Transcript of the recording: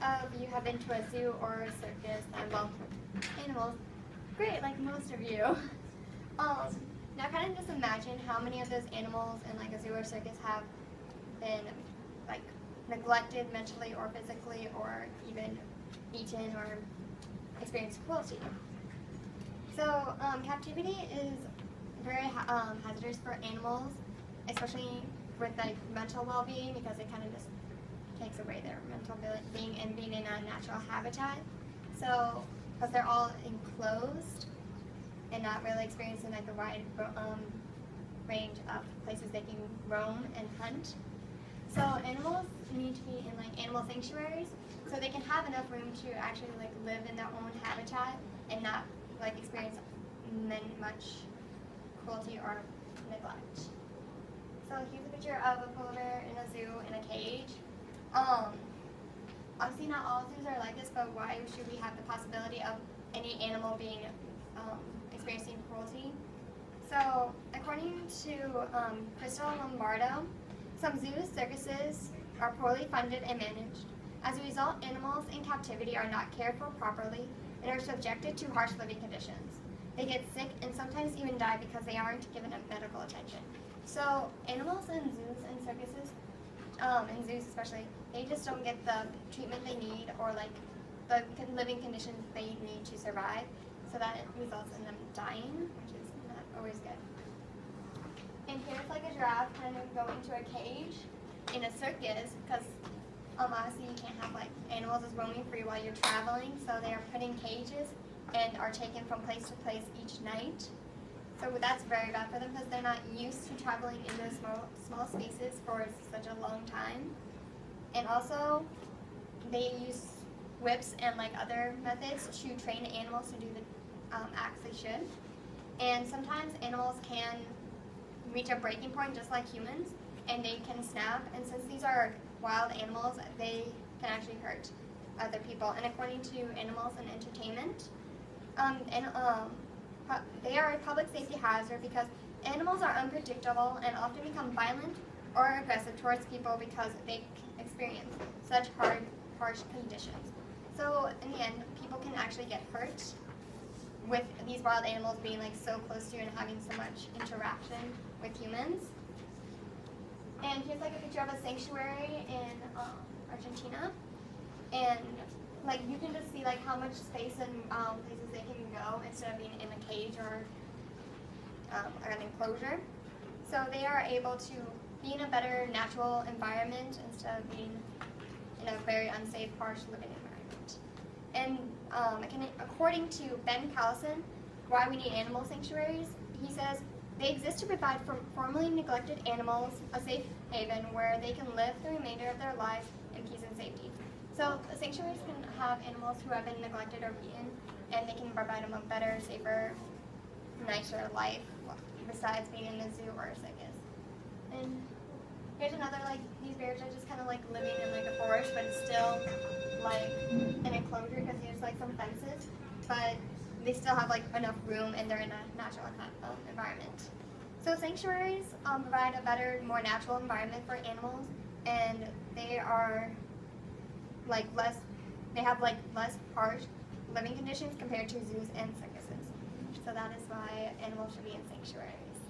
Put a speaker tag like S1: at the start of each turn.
S1: of you have been to a zoo or a circus, and well, animals, great, like most of you. Now kind of just imagine how many of those animals in like a zoo or circus have been like neglected mentally or physically, or even eaten or experienced cruelty. So captivity is very hazardous for animals, especially with like mental well-being, because it kind of just takes away their mental being and being in a natural habitat. So because they're all enclosed and not really experiencing like a wide range of places they can roam and hunt. So animals need to be in like animal sanctuaries, so they can have enough room to actually like live in their own habitat and not like experience much cruelty or neglect. So here's a picture of a polar bear in a zoo in a cage. Obviously not all zoos are like this, but why should we have the possibility of any animal being experiencing cruelty? So according to Crystal Lombardo, some zoos, circuses are poorly funded and managed. As a result, animals in captivity are not cared for properly and are subjected to harsh living conditions. They get sick and sometimes even die because they aren't given medical attention. So animals in zoos and circuses, in zoos especially, they just don't get the treatment they need or like the living conditions they need to survive. So that results in them dying, which is not always good. And here's like a giraffe kind of going to a cage in a circus, because obviously you can't have like animals just roaming free while you're traveling, so they are put in cages and are taken from place to place each night. So that's very bad for them because they're not used to traveling in those small spaces for such a long time. And also, they use whips and like other methods to train animals to do the acts they should. And sometimes animals can reach a breaking point just like humans, and they can snap. And since these are wild animals, they can actually hurt other people. And according to Animals and Entertainment, they are a public safety hazard because animals are unpredictable and often become violent or aggressive towards people because they experience such harsh conditions. So in the end, people can actually get hurt with these wild animals being like so close to you and having so much interaction with humans. And here's like a picture of a sanctuary in Argentina, and like you can just see like how much space and places they can go instead of being in a cage or an enclosure. So they are able to be in a better natural environment instead of being in a very unsafe, harsh living environment. And according to Ben Callison, why we need animal sanctuaries, he says, they exist to provide for formerly neglected animals a safe haven where they can live the remainder of their lives in peace and safety. So sanctuaries can have animals who have been neglected or beaten, and they can provide them a better, safer, nicer life besides being in a zoo or a circus. And here's another, like, these bears are just kind of like living in like a forest, but it's still like an enclosure because there's like some fences, but they still have like enough room and they're in a natural environment. So sanctuaries provide a better, more natural environment for animals, and they are like they have like less harsh living conditions compared to zoos and circuses. So that is why animals should be in sanctuaries.